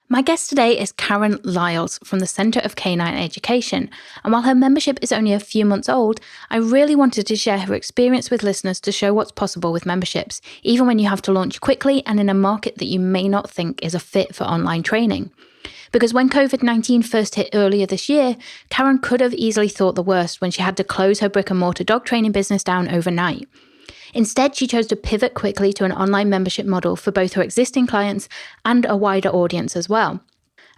My guest today is Caryn Liles from the Centre of Canine Education, and while her membership is only a few months old, I really wanted to share her experience with listeners to show what's possible with memberships, even when you have to launch quickly and in a market that you may not think is a fit for online training. Because when COVID-19 first hit earlier this year, Caryn could have easily thought the worst when she had to close her brick-and-mortar dog training business down overnight. Instead, she chose to pivot quickly to an online membership model for both her existing clients and a wider audience as well.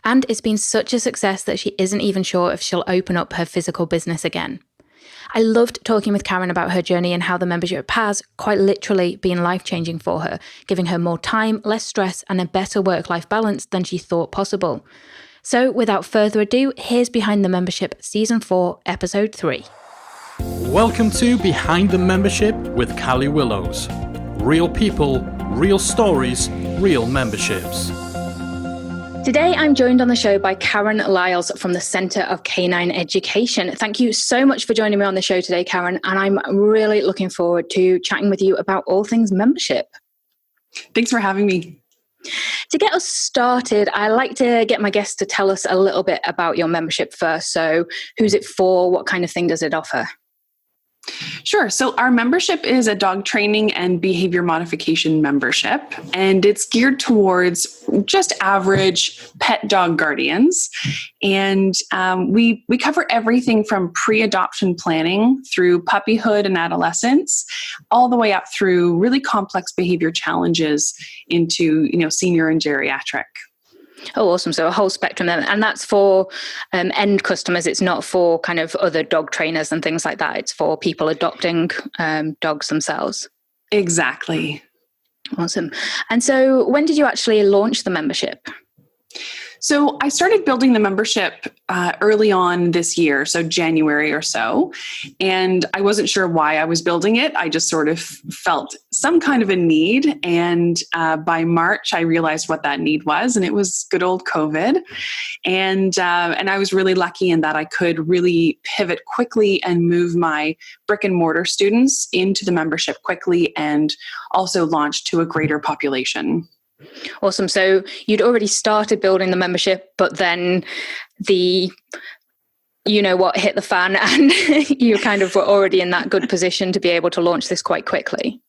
And it's been such a success that she isn't even sure if she'll open up her physical business again. I loved talking with Caryn about her journey and how the membership has, quite literally, been life-changing for her, giving her more time, less stress, and a better work-life balance than she thought possible. So, without further ado, here's Behind the Membership Season 4, Episode 3. Welcome to Behind the Membership with Callie Willows. Real people, real stories, real memberships. Today, I'm joined on the show by Caryn Liles from the Centre of Canine Education. Thank you so much for joining me on the show today, Caryn, and I'm really looking forward to chatting with you about all things membership. Thanks for having me. To get us started, I like to get my guests to tell us a little bit about your membership first. So, who's it for? What kind of thing does it offer? Sure. So our membership is a dog training and behavior modification membership, and it's geared towards just average pet dog guardians. And we cover everything from pre-adoption planning through puppyhood and adolescence, all the way up through really complex behavior challenges into, senior and geriatric. Oh, awesome. So a whole spectrum then. And that's for end customers. It's not for kind of other dog trainers and things like that. It's for people adopting dogs themselves. Exactly. Awesome. And so when did you actually launch the membership? So I started building the membership early on this year, so January or so, and I wasn't sure why I was building it. I just sort of felt some kind of a need, and by March, I realized what that need was, and it was good old COVID. And I was really lucky in that I could really pivot quickly and move my brick-and-mortar students into the membership quickly, and also launch to a greater population. Awesome. So you'd already started building the membership, but then hit the fan, and you kind of were already in that good position to be able to launch this quite quickly.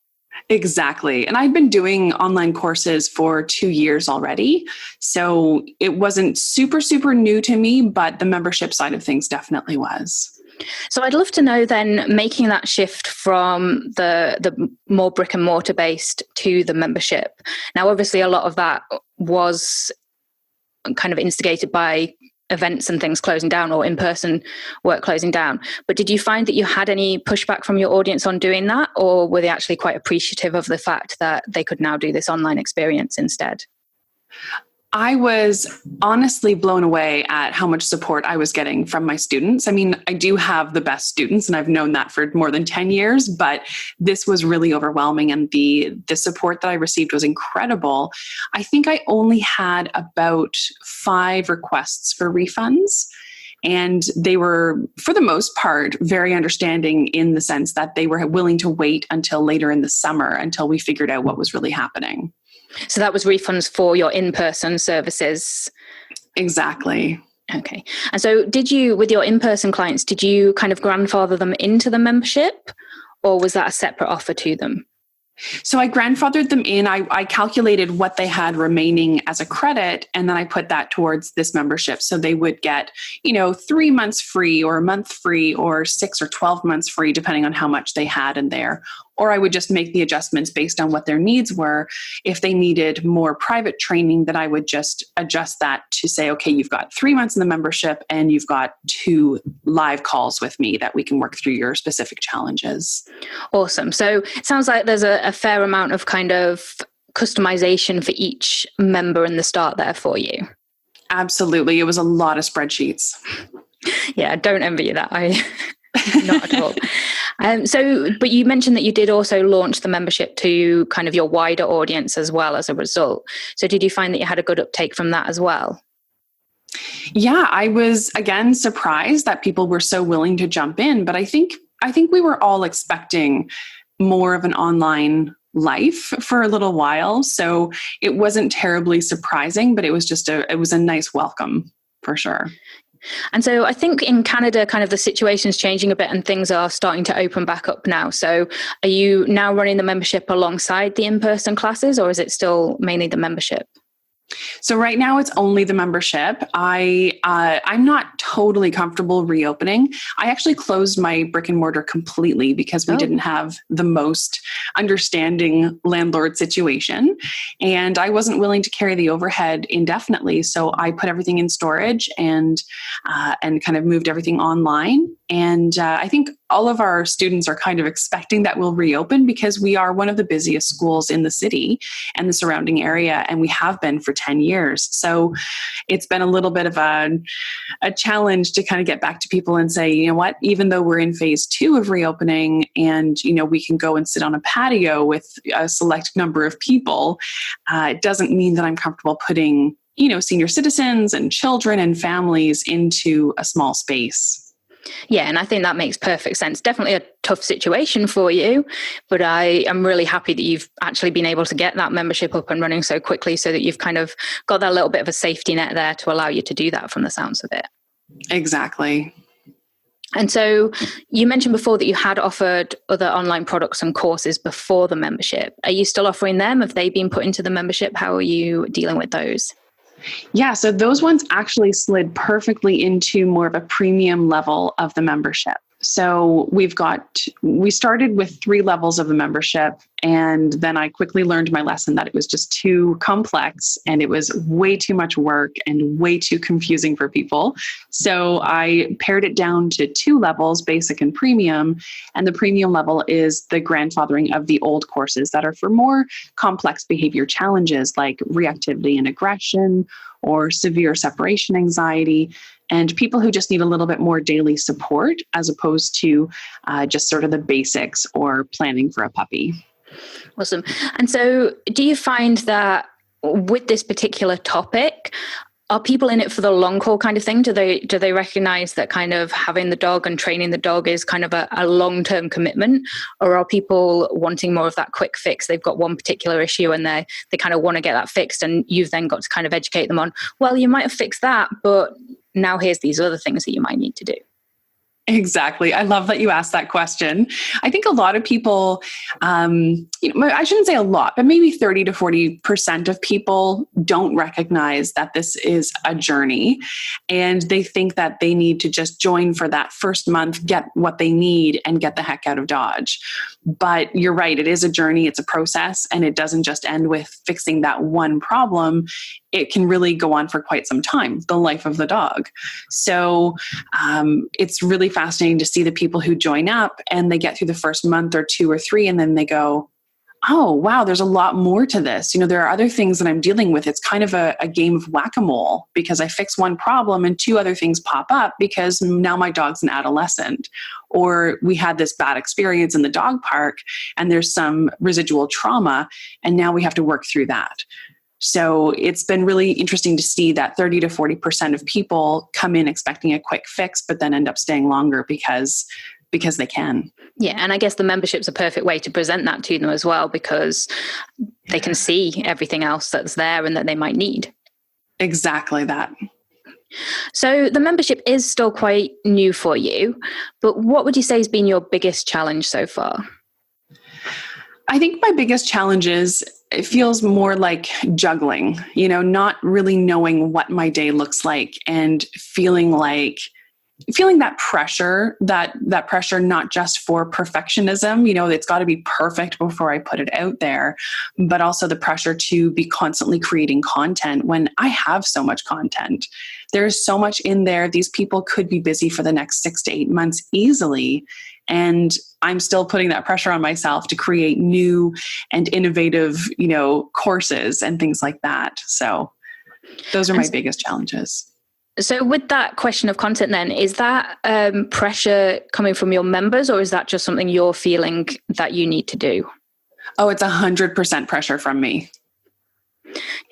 Exactly. And I've been doing online courses for 2 years already. So it wasn't super, super new to me, but the membership side of things definitely was. So I'd love to know then, making that shift from the more brick and mortar based to the membership. Now, obviously, a lot of that was kind of instigated by events and things closing down, or in-person work closing down. But did you find that you had any pushback from your audience on doing that, or were they actually quite appreciative of the fact that they could now do this online experience instead? I was honestly blown away at how much support I was getting from my students. I mean, I do have the best students, and I've known that for more than 10 years, but this was really overwhelming, and the support that I received was incredible. I think I only had about 5 requests for refunds, and they were, for the most part, very understanding in the sense that they were willing to wait until later in the summer until we figured out what was really happening. So that was refunds for your in-person services? Exactly. Okay. And so with your in-person clients, did you kind of grandfather them into the membership, or was that a separate offer to them? So I grandfathered them in. I calculated what they had remaining as a credit, and then I put that towards this membership. So they would get, 3 months free, or a month free, or 6 or 12 months free, depending on how much they had in there. Or I would just make the adjustments based on what their needs were. If they needed more private training, then I would just adjust that to say, okay, you've got 3 months in the membership, and you've got 2 live calls with me that we can work through your specific challenges. Awesome. So it sounds like there's a fair amount of kind of customization for each member in the start there for you. Absolutely. It was a lot of spreadsheets. Yeah, don't envy you that. Not at all. But you mentioned that you did also launch the membership to kind of your wider audience as well as a result. So did you find that you had a good uptake from that as well? Yeah, I was, again, surprised that people were so willing to jump in, but I think we were all expecting more of an online life for a little while. So it wasn't terribly surprising, but it was it was a nice welcome for sure. And so I think in Canada, kind of the situation's changing a bit and things are starting to open back up now. So are you now running the membership alongside the in-person classes, or is it still mainly the membership? So right now it's only the membership. I'm not totally comfortable reopening. I actually closed my brick and mortar completely because we didn't have the most understanding landlord situation, and I wasn't willing to carry the overhead indefinitely. So I put everything in storage and kind of moved everything online. And I think all of our students are kind of expecting that we'll reopen because we are one of the busiest schools in the city and the surrounding area, and we have been for 10 years. So it's been a little bit of a challenge to kind of get back to people and say, you know what, even though we're in phase 2 of reopening and, we can go and sit on a patio with a select number of people, it doesn't mean that I'm comfortable putting, senior citizens and children and families into a small space. Yeah, and I think that makes perfect sense. Definitely a tough situation for you, but I am really happy that you've actually been able to get that membership up and running so quickly so that you've kind of got that little bit of a safety net there to allow you to do that from the sounds of it. Exactly. And so you mentioned before that you had offered other online products and courses before the membership. Are you still offering them? Have they been put into the membership? How are you dealing with those? Yeah, so those ones actually slid perfectly into more of a premium level of the membership. So we started with 3 levels of the membership, and then I quickly learned my lesson that it was just too complex and it was way too much work and way too confusing for people. So I pared it down to 2 levels, basic and premium. And the premium level is the grandfathering of the old courses that are for more complex behavior challenges like reactivity and aggression or severe separation anxiety, and people who just need a little bit more daily support as opposed to just sort of the basics or planning for a puppy. Awesome. And so do you find that with this particular topic, are people in it for the long haul kind of thing? Do they recognize that kind of having the dog and training the dog is kind of a long-term commitment? Or are people wanting more of that quick fix? They've got one particular issue and they kind of want to get that fixed, and you've then got to kind of educate them on, well, you might have fixed that, but now here's these other things that you might need to do. Exactly. I love that you asked that question. I think a lot of people, I shouldn't say a lot, but maybe 30 to 40% of people don't recognize that this is a journey, and they think that they need to just join for that first month, get what they need, and get the heck out of Dodge. But you're right. It is a journey. It's a process, and it doesn't just end with fixing that one problem. It can really go on for quite some time, the life of the dog. So it's really fascinating to see the people who join up and they get through the first month or 2 or 3, and then they go, oh, wow, there's a lot more to this. There are other things that I'm dealing with. It's kind of a game of whack-a-mole because I fix one problem and 2 other things pop up because now my dog's an adolescent. Or we had this bad experience in the dog park and there's some residual trauma, and now we have to work through that. So it's been really interesting to see that 30 to 40% of people come in expecting a quick fix, but then end up staying longer because they can. Yeah, and I guess the membership's a perfect way to present that to them as well, because they can see everything else that's there and that they might need. Exactly that. So the membership is still quite new for you, but what would you say has been your biggest challenge so far? I think my biggest challenge is it feels more like juggling, not really knowing what my day looks like and feeling that pressure, that pressure, not just for perfectionism, it's got to be perfect before I put it out there, but also the pressure to be constantly creating content when I have so much content. There's so much in there. These people could be busy for the next 6 to 8 months easily. And I'm still putting that pressure on myself to create new and innovative, courses and things like that. So those are my biggest challenges. So with that question of content then, is that pressure coming from your members, or is that just something you're feeling that you need to do? Oh, it's 100% pressure from me.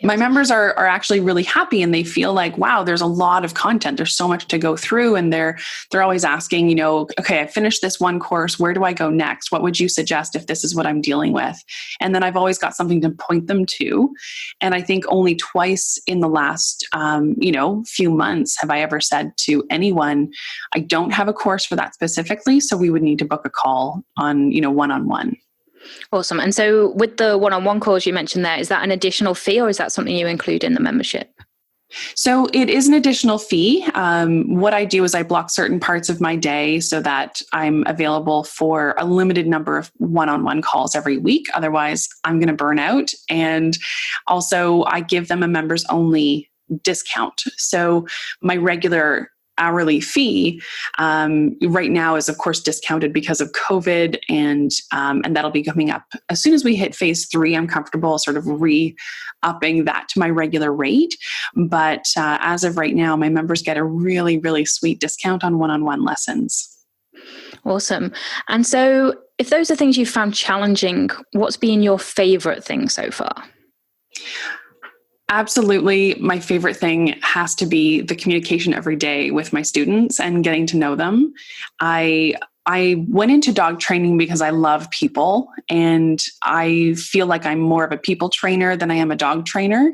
My members are actually really happy, and they feel like, wow, there's a lot of content. There's so much to go through. And they're always asking, okay, I finished this one course. Where do I go next? What would you suggest if this is what I'm dealing with? And then I've always got something to point them to. And I think only twice in the last, few months have I ever said to anyone, I don't have a course for that specifically. So we would need to book a call on, one-on-one. Awesome. And so with the one-on-one calls you mentioned there, is that an additional fee or is that something you include in the membership? So it is an additional fee. What I do is I block certain parts of my day so that I'm available for a limited number of one-on-one calls every week. Otherwise, I'm going to burn out. And also I give them a members only discount. So my regular hourly fee right now is of course discounted because of COVID, and that'll be coming up as soon as we hit phase 3. I'm comfortable sort of re-upping that to my regular rate, but as of right now, my members get a really, really sweet discount on one-on-one lessons. Awesome. And so if those are things you found challenging, what's been your favorite thing so far? Absolutely. My favorite thing has to be the communication every day with my students and getting to know them. I went into dog training because I love people, and I feel like I'm more of a people trainer than I am a dog trainer.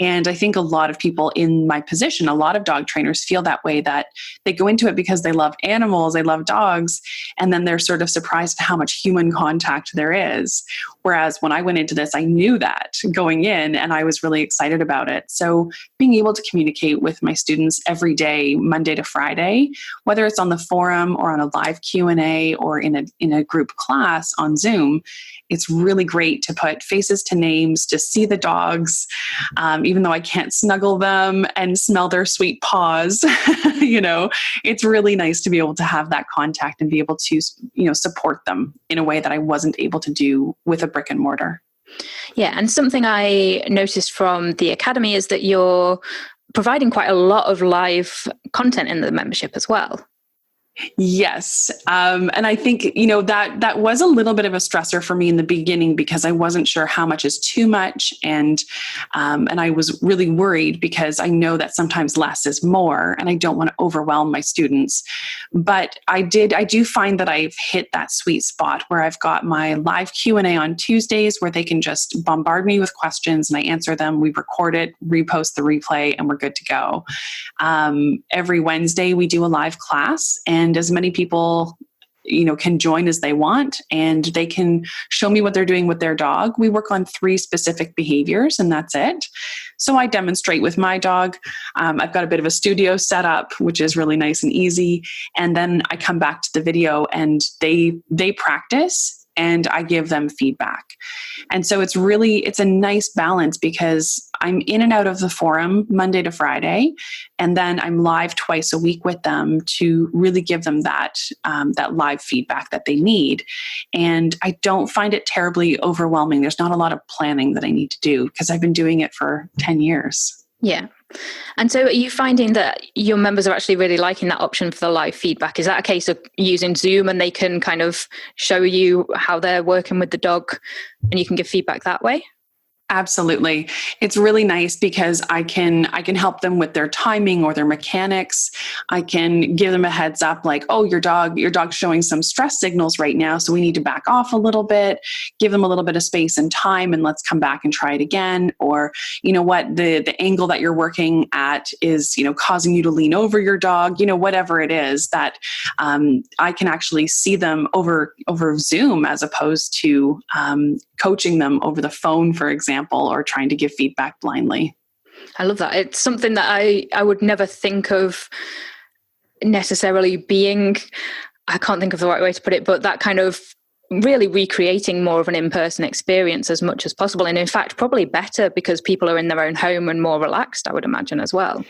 And I think a lot of people in my position, a lot of dog trainers feel that way, that they go into it because they love animals, they love dogs, and then they're sort of surprised at how much human contact there is. Whereas when I went into this, I knew that going in, and I was really excited about it. So being able to communicate with my students every day, Monday to Friday, whether it's on the forum or on a live Q&A or in a group class on Zoom, it's really great to put faces to names, to see the dogs, even though I can't snuggle them and smell their sweet paws. It's really nice to be able to have that contact and be able to, support them in a way that I wasn't able to do with a brick and mortar. Yeah. And something I noticed from the Academy is that you're providing quite a lot of live content in the membership as well. Yes. And I think, that was a little bit of a stressor for me in the beginning because I wasn't sure how much is too much. And I was really worried because I know that sometimes less is more, and I don't want to overwhelm my students. But I do find that I've hit that sweet spot where I've got my live Q&A on Tuesdays where they can just bombard me with questions and I answer them. We record it, repost the replay, and we're good to go. Every Wednesday we do a live class, and as many people, can join as they want, and they can show me what they're doing with their dog. We work on 3 specific behaviors, and that's it. So I demonstrate with my dog. I've got a bit of a studio set up, which is really nice and easy. And then I come back to the video and they practice, and I give them feedback. And so it's a nice balance because I'm in and out of the forum Monday to Friday, and then I'm live twice a week with them to really give them that live feedback that they need. And I don't find it terribly overwhelming. There's not a lot of planning that I need to do because I've been doing it for 10 years. Yeah. And so are you finding that your members are actually really liking that option for the live feedback? Is that a case of using Zoom and they can kind of show you how they're working with the dog and you can give feedback that way? Absolutely. It's really nice because I can help them with their timing or their mechanics. I can give them a heads up like, oh, your dog's showing some stress signals right now, so we need to back off a little bit, give them a little bit of space and time, and let's come back and try it again. Or, the angle that you're working at is, causing you to lean over your dog, whatever it is that I can actually see them over Zoom as opposed to coaching them over the phone, for example, or trying to give feedback blindly. I love that. It's something that I would never think of necessarily being, I can't think of the right way to put it, but that kind of really recreating more of an in-person experience as much as possible. And in fact, probably better because people are in their own home and more relaxed, I would imagine as well.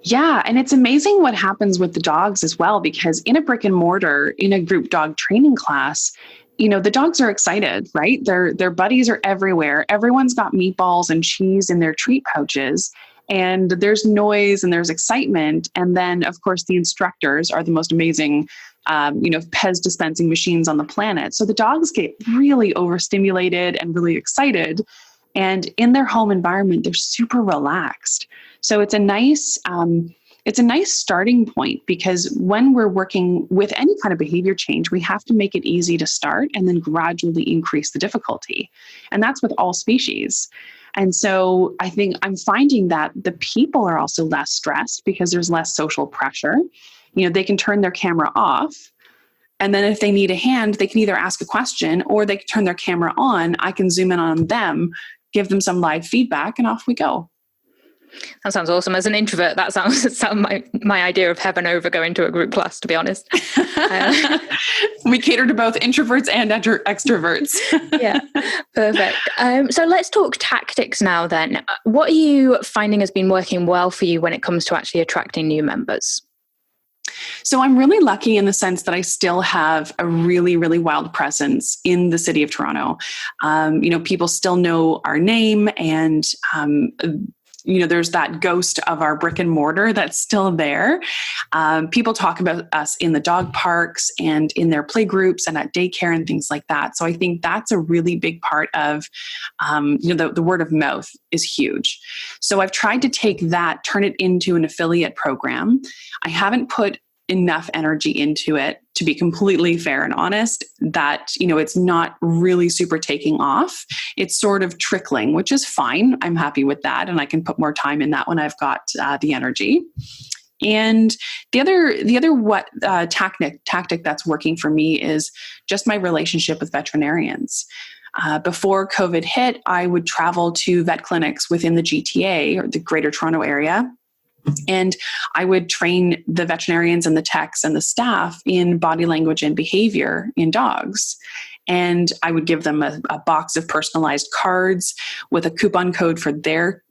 Yeah. And it's amazing what happens with the dogs as well, because in a brick and mortar, in a group dog training class, the dogs are excited, right? Their buddies are everywhere. Everyone's got meatballs and cheese in their treat pouches, and there's noise and there's excitement. And then, of course, the instructors are the most amazing, Pez dispensing machines on the planet. So the dogs get really overstimulated and really excited. And in their home environment, they're super relaxed. So it's a nice starting point, because when we're working with any kind of behavior change, we have to make it easy to start and then gradually increase the difficulty. And that's with all species. And so I think I'm finding that the people are also less stressed because there's less social pressure. They can turn their camera off. And then if they need a hand, they can either ask a question or they can turn their camera on. I can zoom in on them, give them some live feedback, and off we go. That sounds awesome. As an introvert, that sounds my idea of heaven over going to a group class, to be honest. We cater to both introverts and extroverts. Yeah, perfect. So let's talk tactics now then. What are you finding has been working well for you when it comes to actually attracting new members? So I'm really lucky in the sense that I still have a really, really wild presence in the city of Toronto. People still know our name, and there's that ghost of our brick and mortar that's still there. People talk about us in the dog parks and in their play groups and at daycare and things like that. So I think that's a really big part of, the word of mouth is huge. So I've tried to take that, turn it into an affiliate program. I haven't put enough energy into it, to be completely fair and honest, that, it's not really super taking off. It's sort of trickling, which is fine. I'm happy with that. And I can put more time in that when I've got the energy. And the other tactic that's working for me is just my relationship with veterinarians. Before COVID hit, I would travel to vet clinics within the GTA, or the Greater Toronto Area. And I would train the veterinarians and the techs and the staff in body language and behavior in dogs. And I would give them a box of personalized cards with a coupon code for their,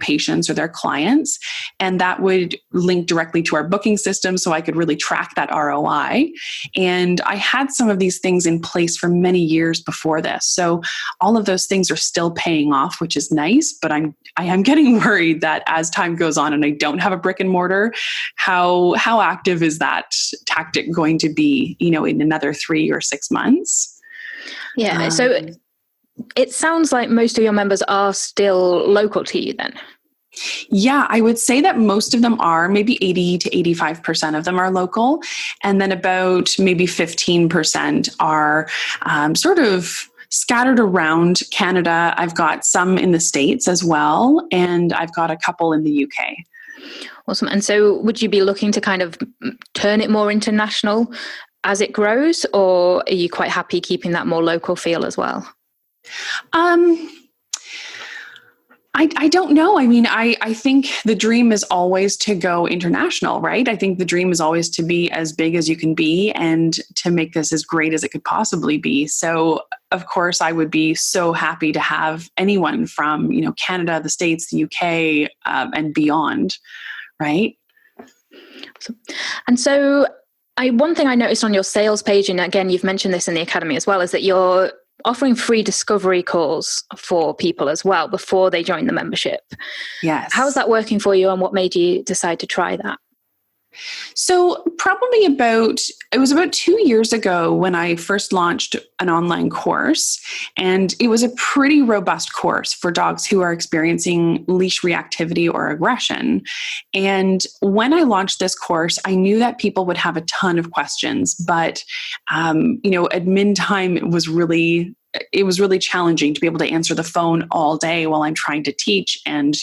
patients or their clients. And that would link directly to our booking system, so I could really track that ROI. And I had some of these things in place for many years before this. So all of those things are still paying off, which is nice. But I am getting worried that as time goes on and I don't have a brick and mortar, how active is that tactic going to be, in another 3 or 6 months? Yeah. So it sounds like most of your members are still local to you then. Yeah, I would say that most of them are, maybe 80 to 85% of them are local. And then about maybe 15% are sort of scattered around Canada. I've got some in the States as well. And I've got a couple in the UK. Awesome. And so would you be looking to kind of turn it more international as it grows, or are you quite happy keeping that more local feel as well? I don't know. I mean, I think the dream is always to go international, right? I think the dream is always to be as big as you can be and to make this as great as it could possibly be. So, of course, I would be so happy to have anyone from, Canada, the States, the UK, and beyond, right? Awesome. And so one thing I noticed on your sales page, and again, you've mentioned this in the academy as well, is that you're offering free discovery calls for people as well before they join the membership. Yes. How's that working for you, and what made you decide to try that? So it was about 2 years ago when I first launched an online course, and it was a pretty robust course for dogs who are experiencing leash reactivity or aggression. And when I launched this course, I knew that people would have a ton of questions, but, admin time was really challenging to be able to answer the phone all day while I'm trying to teach and,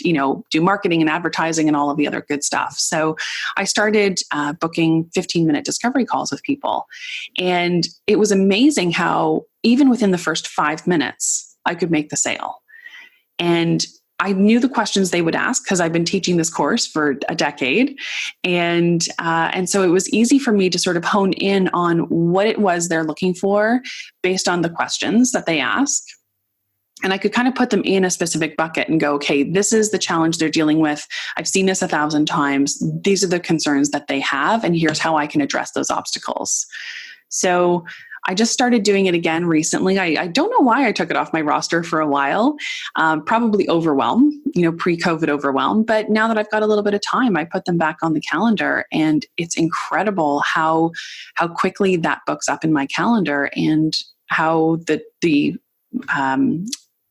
do marketing and advertising and all of the other good stuff. So I started booking 15-minute discovery calls with people. And it was amazing how even within the first 5 minutes, I could make the sale. And I knew the questions they would ask because I've been teaching this course for a decade. And so it was easy for me to sort of hone in on what it was they're looking for based on the questions that they ask. And I could kind of put them in a specific bucket and go, okay, this is the challenge they're dealing with. I've seen this 1,000 times. These are the concerns that they have. And here's how I can address those obstacles. So I just started doing it again recently. I don't know why I took it off my roster for a while, probably overwhelm, pre-COVID overwhelm. But now that I've got a little bit of time, I put them back on the calendar, and it's incredible how quickly that books up in my calendar, and how the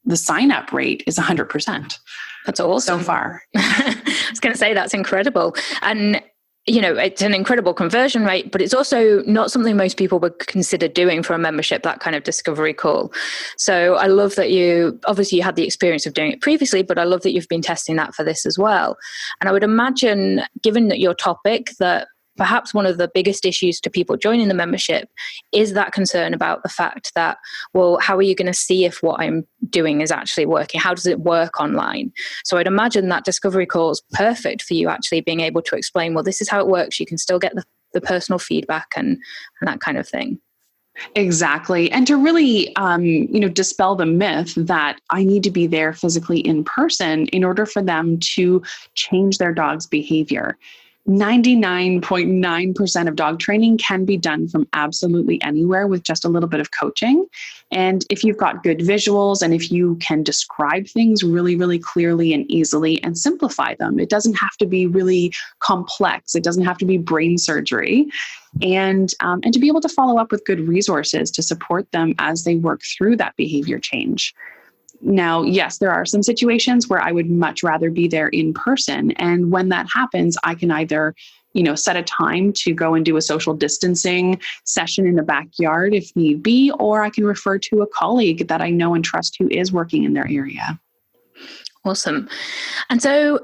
the sign-up rate is 100%. That's awesome. So far. I was going to say that's incredible. And it's an incredible conversion rate, but it's also not something most people would consider doing for a membership, that kind of discovery call. So I love that you had the experience of doing it previously, but I love that you've been testing that for this as well. And I would imagine, given that your topic, that perhaps one of the biggest issues to people joining the membership is that concern about the fact that, well, how are you going to see if what I'm doing is actually working? How does it work online? So I'd imagine that discovery call is perfect for you actually being able to explain, well, this is how it works. You can still get the personal feedback and that kind of thing. Exactly. And to really, dispel the myth that I need to be there physically in person in order for them to change their dog's behavior. 99.9% of dog training can be done from absolutely anywhere with just a little bit of coaching. And if you've got good visuals and if you can describe things really, really clearly and easily and simplify them, it doesn't have to be really complex. It doesn't have to be brain surgery. And to be able to follow up with good resources to support them as they work through that behavior change. Now, yes, there are some situations where I would much rather be there in person. And when that happens, I can either, set a time to go and do a social distancing session in the backyard if need be, or I can refer to a colleague that I know and trust who is working in their area. Awesome. And so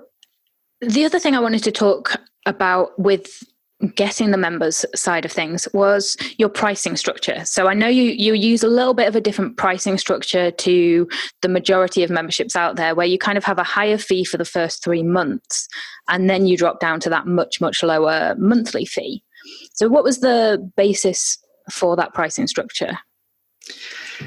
the other thing I wanted to talk about with getting the members side of things was your pricing structure. So I know you use a little bit of a different pricing structure to the majority of memberships out there, where you kind of have a higher fee for the first 3 months, and then you drop down to that much, much lower monthly fee. So what was the basis for that pricing structure?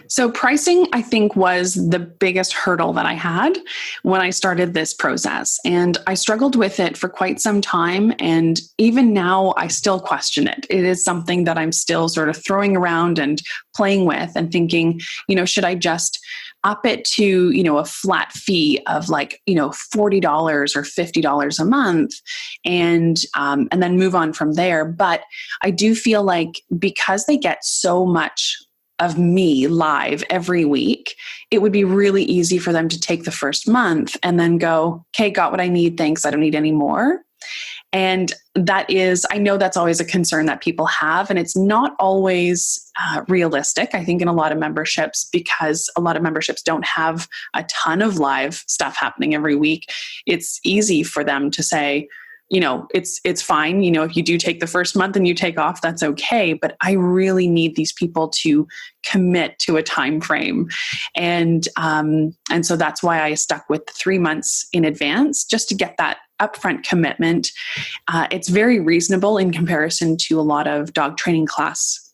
So pricing, I think, was the biggest hurdle that I had when I started this process. And I struggled with it for quite some time. And even now, I still question it. It is something that I'm still sort of throwing around and playing with and thinking, should I just up it to, a flat fee of like, $40 or $50 a month and then move on from there. But I do feel like because they get so much of me live every week, it would be really easy for them to take the first month and then go, okay, got what I need. Thanks. I don't need any more. And I know that's always a concern that people have. And it's not always realistic, I think, in a lot of memberships, because a lot of memberships don't have a ton of live stuff happening every week. It's easy for them to say, it's fine. If you do take the first month and you take off, that's okay. But I really need these people to commit to a time frame. And so that's why I stuck with 3 months in advance, just to get that upfront commitment. It's very reasonable in comparison to a lot of dog training class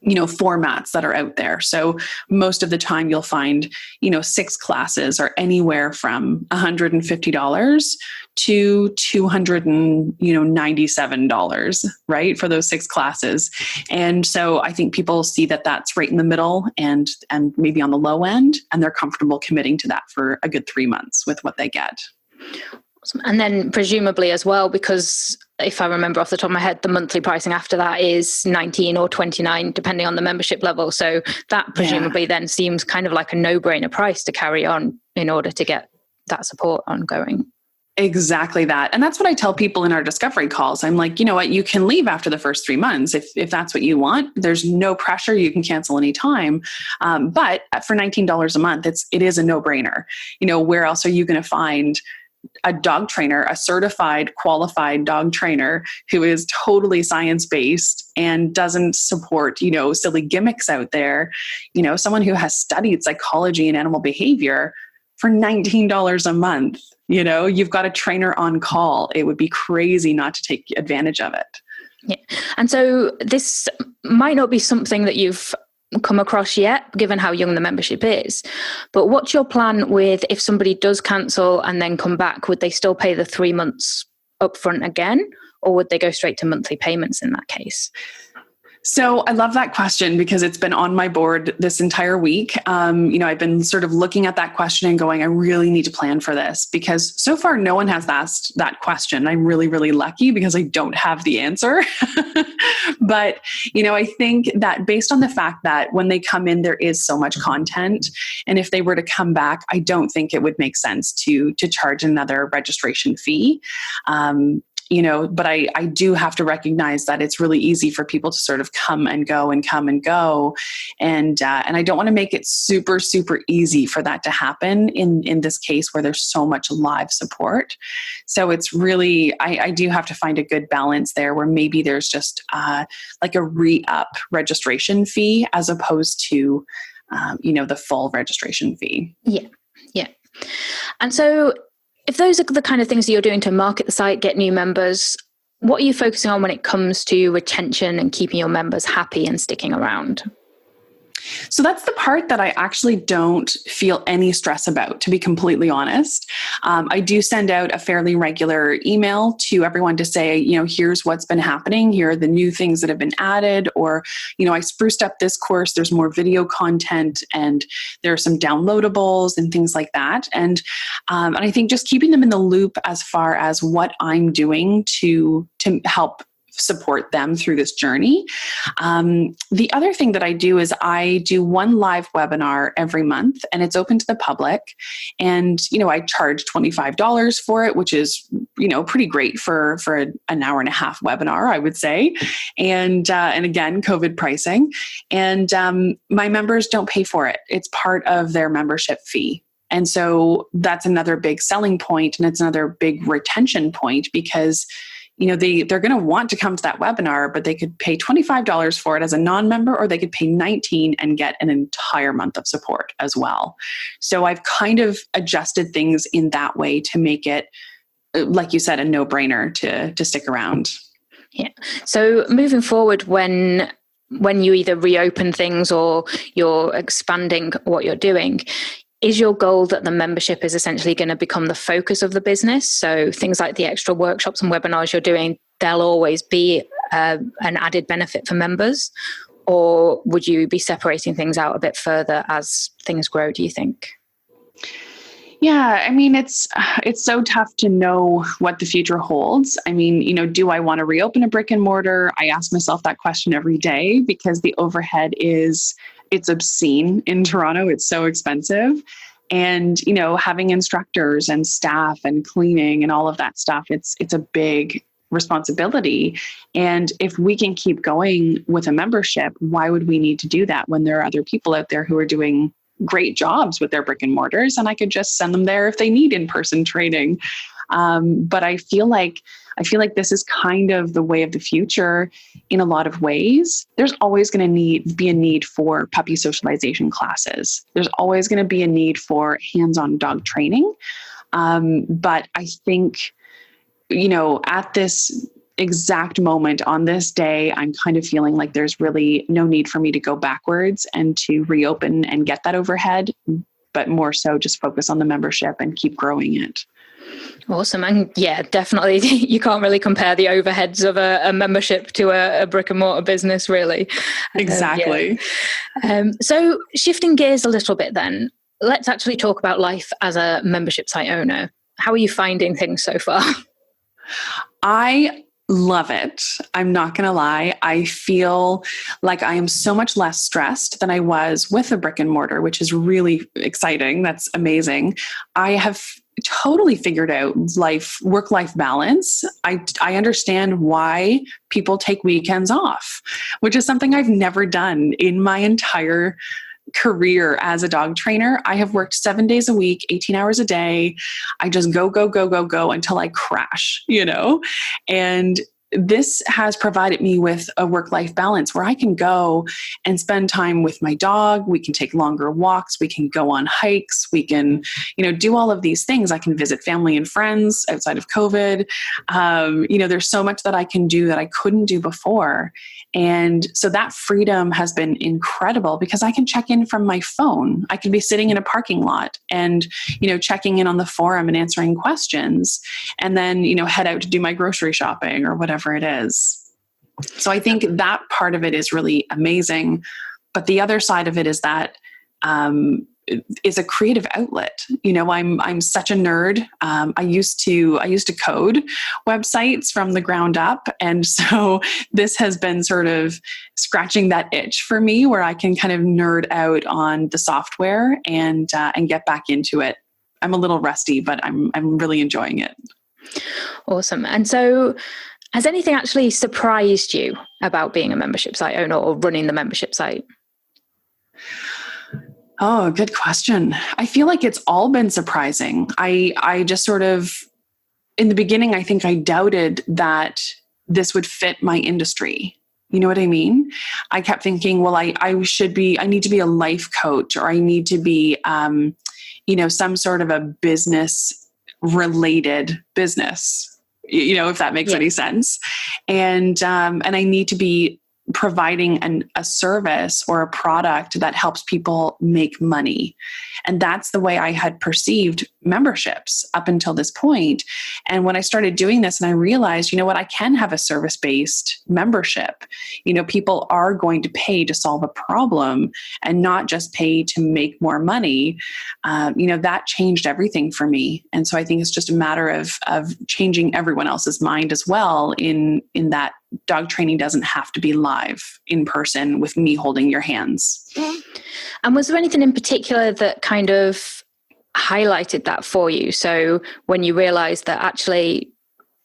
formats that are out there. So most of the time you'll find, 6 classes are anywhere from $150 to $297, right? For those 6 classes. And so I think people see that that's right in the middle and maybe on the low end, and they're comfortable committing to that for a good 3 months with what they get. And then presumably as well, because if I remember off the top of my head, the monthly pricing after that is $19 or $29, depending on the membership level. So that presumably then seems kind of like a no-brainer price to carry on in order to get that support ongoing. Exactly that. And that's what I tell people in our discovery calls. I'm like, you know what, you can leave after the first 3 months if that's what you want. There's no pressure. You can cancel anytime. But for $19 a month, it is a no-brainer. Where else are you going to find a dog trainer, a certified, qualified dog trainer who is totally science-based and doesn't support, silly gimmicks out there, someone who has studied psychology and animal behavior for $19 a month? You've got a trainer on call. It would be crazy not to take advantage of it. Yeah. And so this might not be something that you've come across yet, given how young the membership is. But what's your plan with if somebody does cancel and then come back? Would they still pay the 3 months upfront again, or would they go straight to monthly payments in that case? So I love that question because it's been on my board this entire week. I've been sort of looking at that question and going, I really need to plan for this because so far no one has asked that question. I'm really, really lucky because I don't have the answer. But, I think that based on the fact that when they come in, there is so much content. And if they were to come back, I don't think it would make sense to charge another registration fee. But I do have to recognize that it's really easy for people to sort of come and go and come and go. And I don't want to make it super, super easy for that to happen in this case where there's so much live support. So it's really, I do have to find a good balance there where maybe there's just like a re-up registration fee as opposed to, the full registration fee. Yeah. Yeah. And so if those are the kind of things that you're doing to market the site, get new members, what are you focusing on when it comes to retention and keeping your members happy and sticking around? So that's the part that I actually don't feel any stress about, to be completely honest. I do send out a fairly regular email to everyone to say, here's what's been happening. Here are the new things that have been added. Or, I spruced up this course. There's more video content and there are some downloadables and things like that. And I think just keeping them in the loop as far as what I'm doing to help support them through this journey. The other thing that I do is I do one live webinar every month and it's open to the public. And, I charge $25 for it, which is, pretty great for an hour and a half webinar, I would say. And again, COVID pricing. And my members don't pay for it. It's part of their membership fee. And so that's another big selling point and it's another big retention point because they're going to want to come to that webinar, but they could pay $25 for it as a non-member, or they could pay $19 and get an entire month of support as well. So I've kind of adjusted things in that way to make it, like you said, a no-brainer to stick around. Yeah. So moving forward, when you either reopen things or you're expanding what you're doing, is your goal that the membership is essentially going to become the focus of the business? So things like the extra workshops and webinars you're doing, they'll always be an added benefit for members? Or would you be separating things out a bit further as things grow, do you think? Yeah, I mean, it's so tough to know what the future holds. I mean, do I want to reopen a brick and mortar? I ask myself that question every day because the overhead it's obscene in Toronto. It's so expensive. And, having instructors and staff and cleaning and all of that stuff, it's a big responsibility. And if we can keep going with a membership, why would we need to do that when there are other people out there who are doing great jobs with their brick and mortars, and I could just send them there if they need in-person training. But I feel like this is kind of the way of the future in a lot of ways. There's always going to be a need for puppy socialization classes. There's always going to be a need for hands-on dog training. But I think, at this exact moment on this day, I'm kind of feeling like there's really no need for me to go backwards and to reopen and get that overhead, but more so just focus on the membership and keep growing it. Awesome. And yeah, definitely you can't really compare the overheads of a membership to a brick and mortar business, really. Exactly. So shifting gears a little bit then, let's actually talk about life as a membership site owner. How are you finding things so far? I love it. I'm not going to lie. I feel like I am so much less stressed than I was with a brick and mortar, which is really exciting. That's amazing. I have totally figured out work-life balance. I understand why people take weekends off, which is something I've never done in my entire career as a dog trainer. I have worked 7 days a week, 18 hours a day. I just go until I crash, and this has provided me with a work-life balance where I can go and spend time with my dog. We can take longer walks. We can go on hikes. We can, do all of these things. I can visit family and friends outside of COVID. There's so much that I can do that I couldn't do before. And so that freedom has been incredible because I can check in from my phone. I can be sitting in a parking lot and, checking in on the forum and answering questions, and then, head out to do my grocery shopping or whatever it is. So I think that part of it is really amazing. But the other side of it is that is a creative outlet. I'm such a nerd. I used to code websites from the ground up. And so this has been sort of scratching that itch for me where I can kind of nerd out on the software and get back into it. I'm a little rusty, but I'm really enjoying it. Awesome. And so has anything actually surprised you about being a membership site owner or running the membership site? Oh, good question. I feel like it's all been surprising. I just sort of, in the beginning, I think I doubted that this would fit my industry. You know what I mean? I kept thinking, well, I need to be a life coach, or I need to be, some sort of a business related business, if that makes any sense. And I need to be providing a service or a product that helps people make money. And that's the way I had perceived memberships up until this point. And when I started doing this and I realized, I can have a service-based membership. People are going to pay to solve a problem and not just pay to make more money. That changed everything for me. And so I think it's just a matter of changing everyone else's mind as well in that dog training doesn't have to be live in person with me holding your hands. And was there anything in particular that kind of highlighted that for you? So when you realized that actually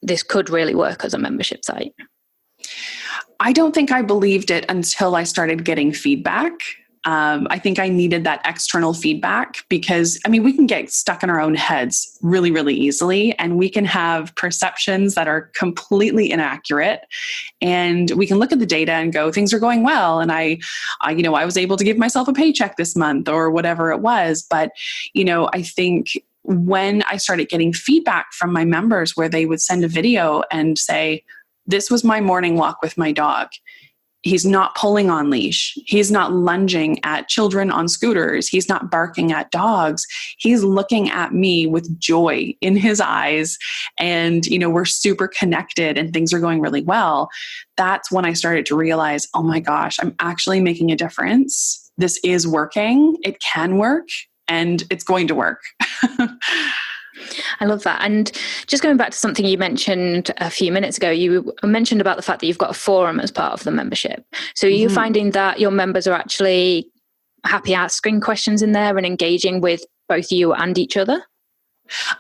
this could really work as a membership site? I don't think I believed it until I started getting feedback. I think I needed that external feedback because, we can get stuck in our own heads really, really easily, and we can have perceptions that are completely inaccurate. And we can look at the data and go, things are going well. And I was able to give myself a paycheck this month or whatever it was. But, I think when I started getting feedback from my members where they would send a video and say, this was my morning walk with my dog. He's not pulling on leash. He's not lunging at children on scooters. He's not barking at dogs. He's looking at me with joy in his eyes. And, we're super connected and things are going really well. That's when I started to realize, oh my gosh, I'm actually making a difference. This is working. It can work and it's going to work. I love that. And just going back to something you mentioned a few minutes ago, you mentioned about the fact that you've got a forum as part of the membership. So are you finding that your members are actually happy asking questions in there and engaging with both you and each other?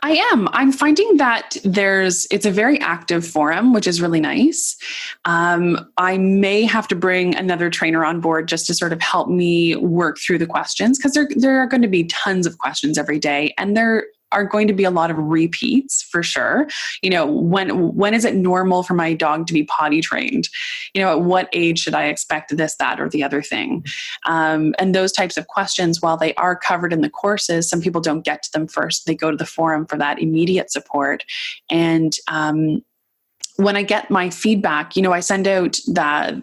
I am. I'm finding that it's a very active forum, which is really nice. I may have to bring another trainer on board just to sort of help me work through the questions, because there are going to be tons of questions every day, and there are going to be a lot of repeats for sure. When is it normal for my dog to be potty trained? At what age should I expect this, that, or the other thing? And those types of questions, while they are covered in the courses, some people don't get to them first. They go to the forum for that immediate support. And when I get my feedback, I send out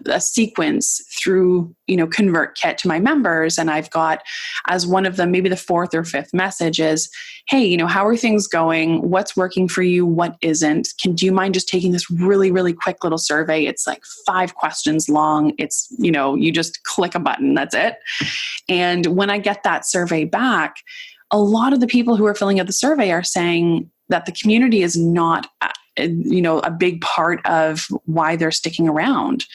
a sequence through, ConvertKit to my members. And I've got, as one of them, maybe the fourth or fifth message is, hey, how are things going? What's working for you? What isn't? Do you mind just taking this really, really quick little survey? It's like 5 questions long. It's, you just click a button. That's it. And when I get that survey back, a lot of the people who are filling out the survey are saying that the community is not a big part of why they're sticking around.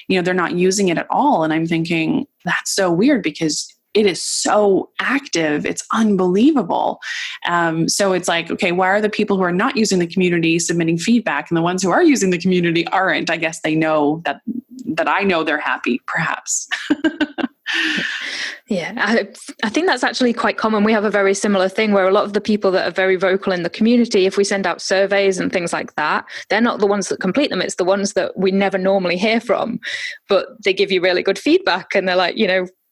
They're not using it at all. And I'm thinking, that's so weird because it is so active. It's unbelievable. So it's like, okay, why are the people who are not using the community submitting feedback, and the ones who are using the community aren't? I guess they know that I know they're happy, perhaps. Yeah, I think that's actually quite common. We have a very similar thing where a lot of the people that are very vocal in the community, if we send out surveys and things like that, they're not the ones that complete them. It's the ones that we never normally hear from, but they give you really good feedback and they're like,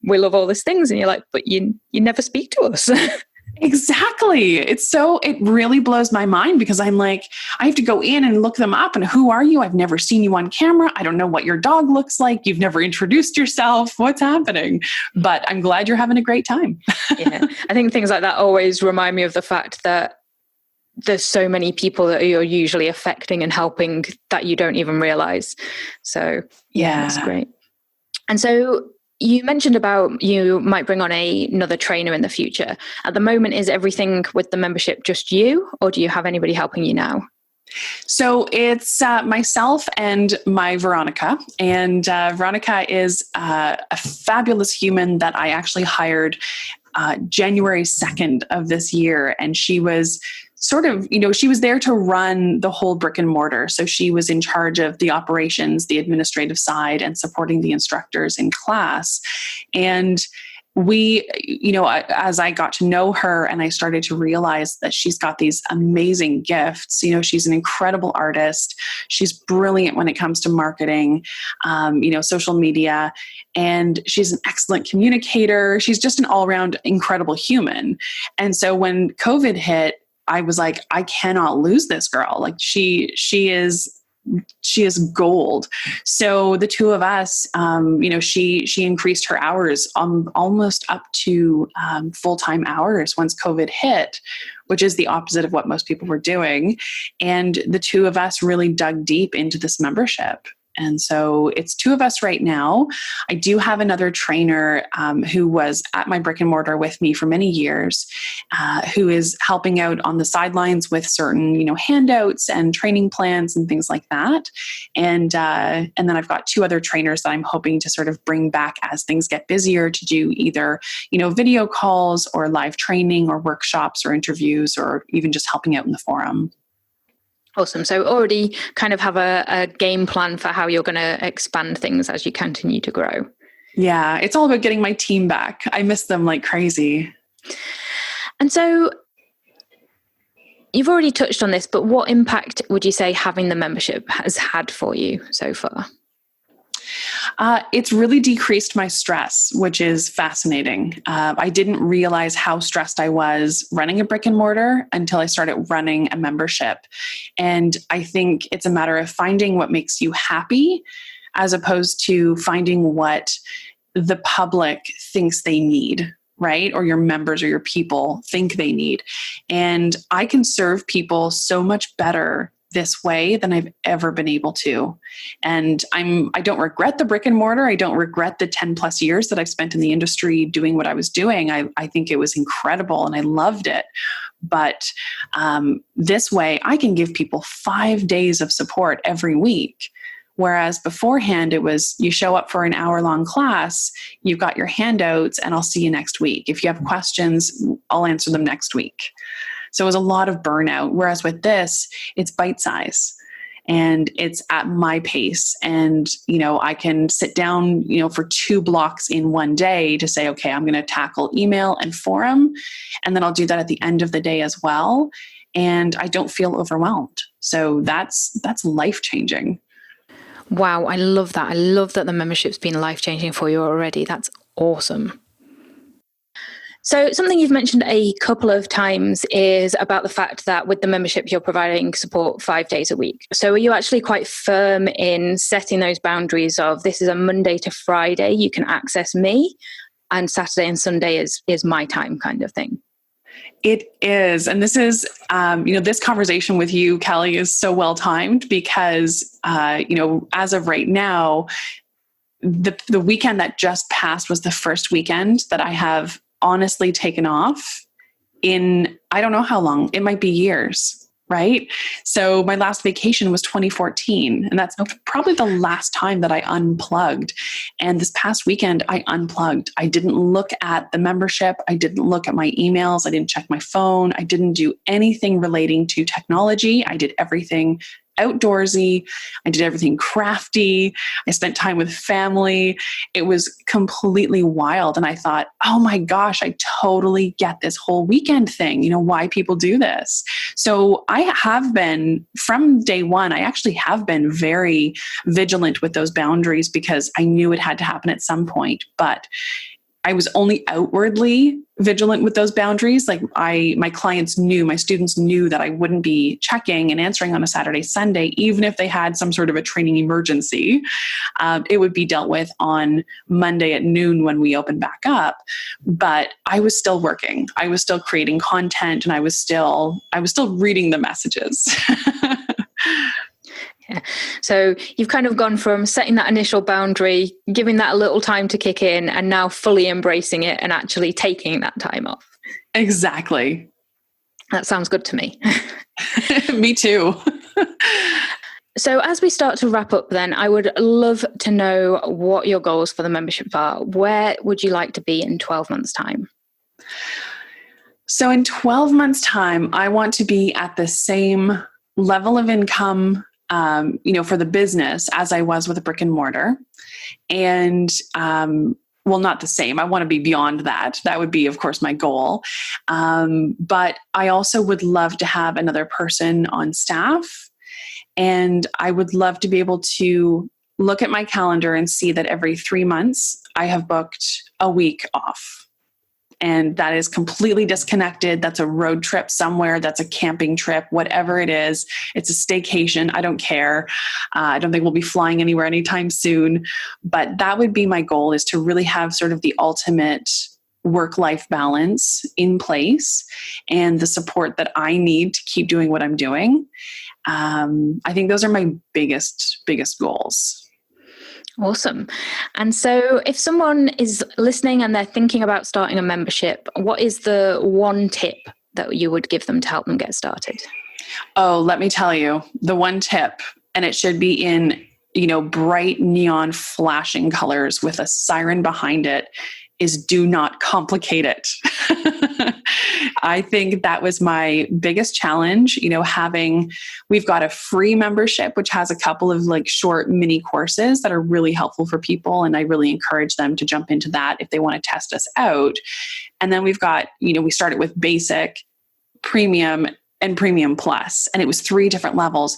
we love all these things. And you're like, but you never speak to us. Exactly. It really blows my mind because I'm like, I have to go in and look them up. And who are you? I've never seen you on camera. I don't know what your dog looks like. You've never introduced yourself. What's happening? But I'm glad you're having a great time. Yeah. I think things like that always remind me of the fact that there's so many people that you're usually affecting and helping that you don't even realize. So that's great. And so you mentioned about you might bring on another trainer in the future. At the moment, is everything with the membership just you, or do you have anybody helping you now? So it's myself and my Veronica. And Veronica is a fabulous human that I actually hired January 2nd of this year. And she was sort of, she was there to run the whole brick and mortar. So she was in charge of the operations, the administrative side, and supporting the instructors in class. And we, as I got to know her and I started to realize that she's got these amazing gifts, she's an incredible artist. She's brilliant when it comes to marketing, social media, and she's an excellent communicator. She's just an all-around incredible human. And so when COVID hit, I was like, I cannot lose this girl. Like she is gold. So the two of us, she increased her hours almost up to full-time hours once COVID hit, which is the opposite of what most people were doing. And the two of us really dug deep into this membership. And so it's two of us right now. I do have another trainer who was at my brick and mortar with me for many years, who is helping out on the sidelines with certain, handouts and training plans and things like that. And then I've got two other trainers that I'm hoping to sort of bring back as things get busier to do either, video calls or live training or workshops or interviews or even just helping out in the forum. Awesome. So already kind of have a game plan for how you're going to expand things as you continue to grow. Yeah, it's all about getting my team back. I miss them like crazy. And so you've already touched on this, but what impact would you say having the membership has had for you so far? It's really decreased my stress, which is fascinating. I didn't realize how stressed I was running a brick and mortar until I started running a membership. And I think it's a matter of finding what makes you happy as opposed to finding what the public thinks they need, right? Or your members or your people think they need. And I can serve people so much better this way than I've ever been able to. And I don't regret the brick and mortar. I don't regret the 10 plus years that I've spent in the industry doing what I was doing. I think it was incredible and I loved it. But this way I can give people 5 days of support every week. Whereas beforehand, it was you show up for an hour-long class, you've got your handouts, and I'll see you next week. If you have questions, I'll answer them next week. So it was a lot of burnout. Whereas with this, it's bite size and it's at my pace. And, I can sit down, for 2 blocks in one day to say, okay, I'm going to tackle email and forum. And then I'll do that at the end of the day as well. And I don't feel overwhelmed. So that's life-changing. Wow. I love that. I love that the membership's been life-changing for you already. That's awesome. So something you've mentioned a couple of times is about the fact that with the membership, you're providing support 5 days a week. So are you actually quite firm in setting those boundaries of this is a Monday to Friday, you can access me, and Saturday and Sunday is my time kind of thing? It is. And this is, this conversation with you, Kelly, is so well timed because, as of right now, the weekend that just passed was the first weekend that I have honestly taken off in, I don't know how long, it might be years, right? So my last vacation was 2014, and that's probably the last time that I unplugged. And this past weekend, I unplugged. I didn't look at the membership. I didn't look at my emails. I didn't check my phone. I didn't do anything relating to technology. I did everything outdoorsy. I did everything crafty. I spent time with family. It was completely wild. And I thought, oh my gosh, I totally get this whole weekend thing, why people do this. So I have been, from day one, I actually have been very vigilant with those boundaries because I knew it had to happen at some point. But I was only outwardly vigilant with those boundaries. Like my clients knew, my students knew that I wouldn't be checking and answering on a Saturday, Sunday, even if they had some sort of a training emergency. It would be dealt with on Monday at noon when we opened back up. But I was still working. I was still creating content, and I was still reading the messages. Yeah. So you've kind of gone from setting that initial boundary, giving that a little time to kick in, and now fully embracing it and actually taking that time off. Exactly. That sounds good to me. Me too. So as we start to wrap up then, I would love to know what your goals for the membership are. Where would you like to be in 12 months' time? So in 12 months' time, I want to be at the same level of income for the business as I was with a brick and mortar. And, not the same. I want to be beyond that. That would be, of course, my goal. But I also would love to have another person on staff. And I would love to be able to look at my calendar and see that every 3 months I have booked a week off. And that is completely disconnected. That's a road trip somewhere. That's a camping trip, whatever it is. It's a staycation. I don't care. I don't think we'll be flying anywhere anytime soon. But that would be my goal, is to really have sort of the ultimate work-life balance in place and the support that I need to keep doing what I'm doing. I think those are my biggest goals. Awesome. And so if someone is listening and they're thinking about starting a membership, what is the one tip that you would give them to help them get started? Oh, let me tell you, the one tip, and it should be in, bright neon flashing colors with a siren behind it, is do not complicate it. I think that was my biggest challenge, we've got a free membership, which has a couple of short mini courses that are really helpful for people. And I really encourage them to jump into that if they want to test us out. And then we've got, we started with basic, premium, and premium plus, and it was 3 different levels.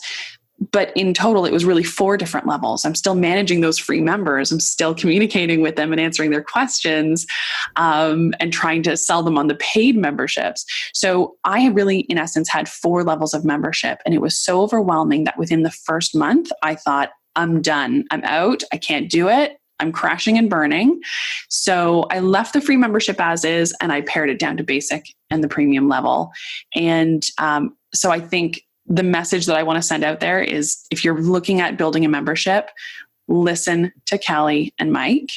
But in total, it was really 4 different levels. I'm still managing those free members. I'm still communicating with them and answering their questions, and trying to sell them on the paid memberships. So I really, in essence, had 4 levels of membership. And it was so overwhelming that within the first month, I thought, I'm done. I'm out. I can't do it. I'm crashing and burning. So I left the free membership as is, and I pared it down to basic and the premium level. And so I think the message that I want to send out there is, if you're looking at building a membership, listen to Callie and Mike.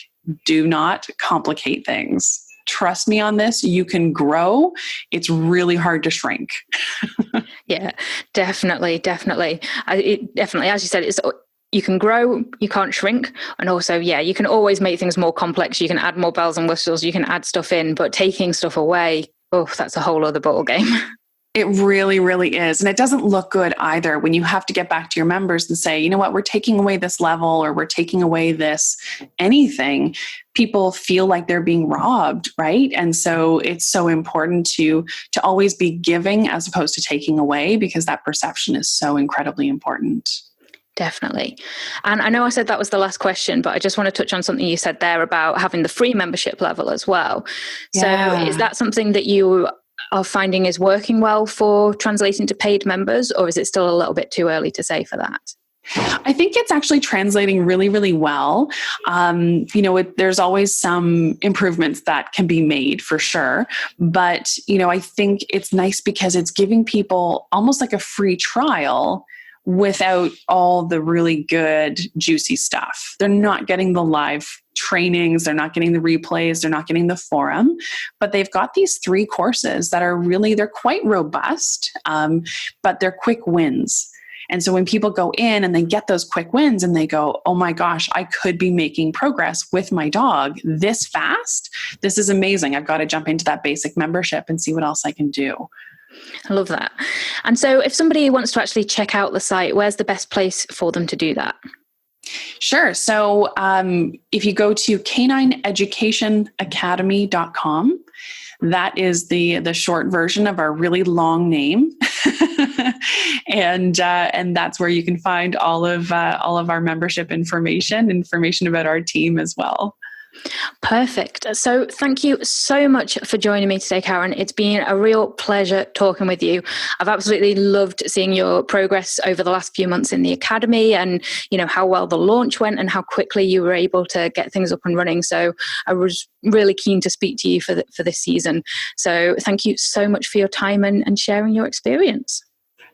Do not complicate things. Trust me on this. You can grow. It's really hard to shrink. Yeah, definitely. Definitely, as you said, you can grow, you can't shrink. And also, you can always make things more complex. You can add more bells and whistles. You can add stuff in, but taking stuff away, that's a whole other ball game. It really, really is. And it doesn't look good either when you have to get back to your members and say, you know what, we're taking away this level, or we're taking away this anything. People feel like they're being robbed, right? And so it's so important to always be giving as opposed to taking away, because that perception is so incredibly important. Definitely. And I know I said that was the last question, but I just want to touch on something you said there about having the free membership level as well. Yeah. So is that something that you are finding is working well for translating to paid members, or is it still a little bit too early to say for that? I think it's actually translating really, really well. There's always some improvements that can be made for sure. But, I think it's nice because it's giving people almost like a free trial without all the really good, juicy stuff. They're not getting the live trainings, they're not getting the replays, they're not getting the forum, but they've got these 3 courses that are really, they're quite robust, but they're quick wins. And so when people go in and they get those quick wins and they go, oh my gosh, I could be making progress with my dog this fast. This is amazing. I've got to jump into that basic membership and see what else I can do. I love that. And so if somebody wants to actually check out the site, where's the best place for them to do that? Sure. So if you go to canineeducationacademy.com, that is the short version of our really long name. And that's where you can find all of our membership information about our team as well. Perfect. So thank you so much for joining me today, Caryn. It's been a real pleasure talking with you. I've absolutely loved seeing your progress over the last few months in the academy, and how well the launch went and how quickly you were able to get things up and running. So I was really keen to speak to you for this season. So thank you so much for your time and sharing your experience.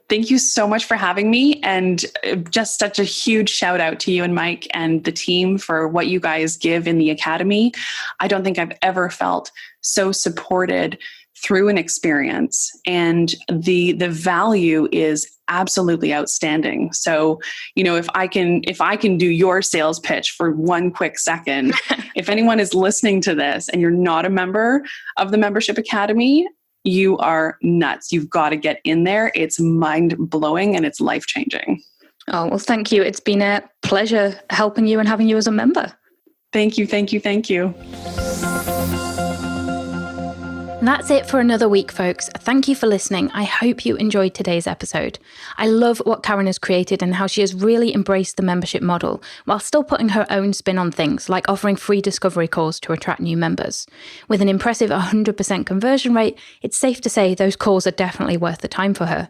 Thank you so much for having me, and just such a huge shout out to you and Mike and the team for what you guys give in the academy. I don't think I've ever felt so supported through an experience, and the value is absolutely outstanding. So, if I can do your sales pitch for one quick second, if anyone is listening to this and you're not a member of the Membership Academy, you are nuts. You've got to get in there. It's mind-blowing and it's life-changing. Oh, well, thank you. It's been a pleasure helping you and having you as a member. Thank you, thank you, thank you. That's it for another week, folks. Thank you for listening. I hope you enjoyed today's episode. I love what Caryn has created and how she has really embraced the membership model while still putting her own spin on things, like offering free discovery calls to attract new members. With an impressive 100% conversion rate, it's safe to say those calls are definitely worth the time for her.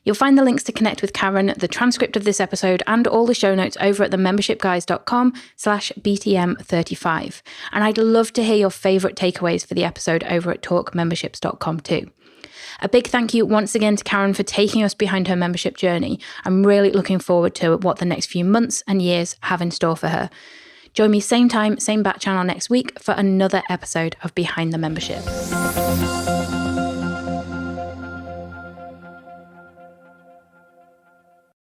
You'll find the links to connect with Caryn, the transcript of this episode, and all the show notes over at themembershipguys.com/BTM35. And I'd love to hear your favourite takeaways for the episode over at talkmemberships.com too. A big thank you once again to Caryn for taking us behind her membership journey. I'm really looking forward to what the next few months and years have in store for her. Join me same time, same bat channel next week for another episode of Behind the Membership.